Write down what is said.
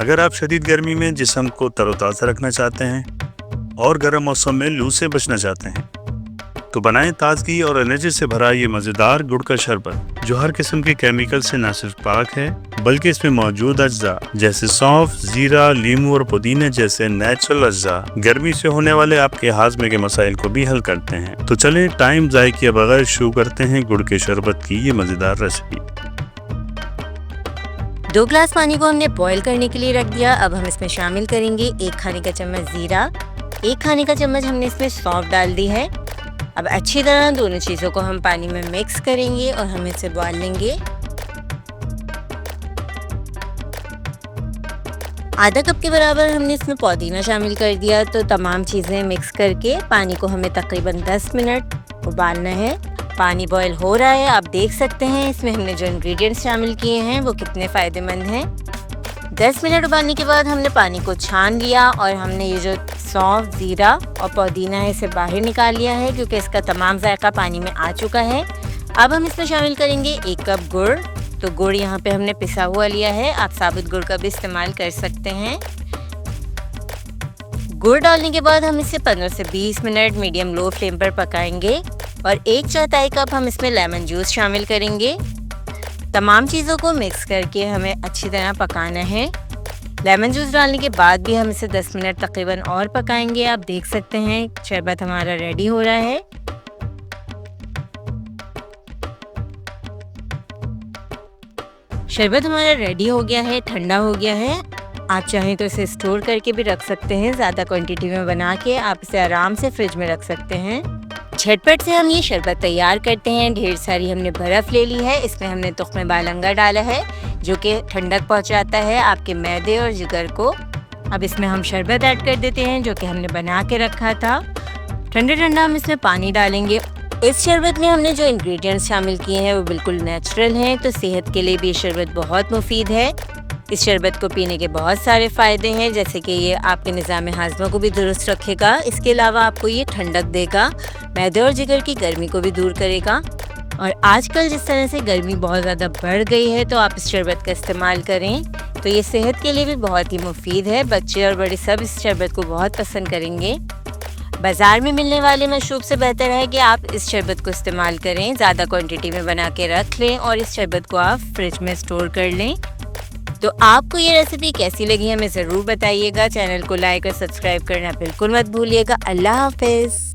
अगर आप शदीद गर्मी में जिस्म को तरोताज़ा रखना चाहते हैं और गर्म मौसम में लू से बचना चाहते हैं तो बनाएं ताजगी और एनर्जी से भरा ये मज़ेदार गुड़ का शरबत, जो हर किस्म के केमिकल से न सिर्फ पाक है बल्कि इसमें मौजूद अज्जा जैसे सौंफ, जीरा, लीमू और पुदीने जैसे नेचुरल अज्जा गर्मी से होने वाले आपके हाजमे के मसाइल को भी हल करते हैं। तो चलें टाइम ज़ाय किए बगैर शुरू करते हैं गुड़ के शरबत की ये मज़ेदार रेसिपी। 2 ग्लास पानी को हमने बॉईल करने के लिए रख दिया। अब हम इसमें शामिल करेंगे 1 खाने का चम्मच जीरा, 1 खाने का चम्मच हमने इसमें सौंफ डाल दी है। अब अच्छी तरह दोनों चीज़ों को हम पानी में मिक्स करेंगे और हम इसे बॉईल लेंगे। आधा कप के बराबर हमने इसमें पुदीना शामिल कर दिया। तो तमाम चीज़ें मिक्स करके पानी को हमें तकरीबन 10 मिनट उबालना है। पानी बॉईल हो रहा है, आप देख सकते हैं इसमें हमने जो इंग्रेडिएंट्स शामिल किए हैं वो कितने फ़ायदेमंद हैं। 10 मिनट उबालने के बाद हमने पानी को छान लिया और हमने ये जो सौंफ, ज़ीरा और पुदीना है इसे बाहर निकाल लिया है क्योंकि इसका तमाम जायका पानी में आ चुका है। अब हम इसमें शामिल करेंगे 1 कप गुड़। तो गुड़ यहाँ पे हमने पिसा हुआ लिया है, आप साबुत गुड़ का भी इस्तेमाल कर सकते हैं। गुड़ डालने के बाद हम इसे 15 से 20 मिनट मीडियम लो फ्लेम पर पकाएंगे और 1/4 कप हम इसमें लेमन जूस शामिल करेंगे। तमाम चीज़ों को मिक्स करके हमें अच्छी तरह पकाना है। लेमन जूस डालने के बाद भी हम इसे 10 मिनट तकरीबन और पकाएंगे। आप देख सकते हैं शरबत हमारा रेडी हो रहा है। शरबत हमारा रेडी हो गया है, ठंडा हो गया है। आप चाहें तो इसे स्टोर करके भी रख सकते हैं। ज़्यादा क्वांटिटी में बना के आप इसे आराम से फ्रिज में रख सकते हैं। झटपट से हम ये शरबत तैयार करते हैं। ढेर सारी हमने बर्फ़ ले ली है, इसमें हमने तुख्मे बालंगा डाला है जो कि ठंडक पहुंचाता है आपके मैदे और जिगर को। अब इसमें हम शरबत ऐड कर देते हैं जो कि हमने बना के रखा था। ठंडा ठंडा हम इसमें पानी डालेंगे। इस शरबत में हमने जो इंग्रेडिएंट्स शामिल किए हैं वो बिल्कुल नेचुरल हैं, तो सेहत के लिए भी ये शरबत बहुत मुफीद है। इस शरबत को पीने के बहुत सारे फ़ायदे हैं, जैसे कि ये आपके निज़ाम हाज़मा को भी दुरुस्त रखेगा। इसके अलावा आपको ये ठंडक देगा, मैदे और जिगर की गर्मी को भी दूर करेगा। और आजकल जिस तरह से गर्मी बहुत ज़्यादा बढ़ गई है तो आप इस शरबत का इस्तेमाल करें, तो ये सेहत के लिए भी बहुत ही मुफीद है। बच्चे और बड़े सब इस शरबत को बहुत पसंद करेंगे। बाज़ार में मिलने वाले मशरूब से बेहतर है कि आप इस शरबत को इस्तेमाल करें। ज़्यादा क्वांटिटी में बना के रख लें और इस शरबत को आप फ्रिज में स्टोर कर लें। तो आपको ये रेसिपी कैसी लगी हमें ज़रूर बताइएगा। चैनल को लाइक और सब्सक्राइब करना बिल्कुल मत भूलिएगा। अल्लाह हाफ़िज़।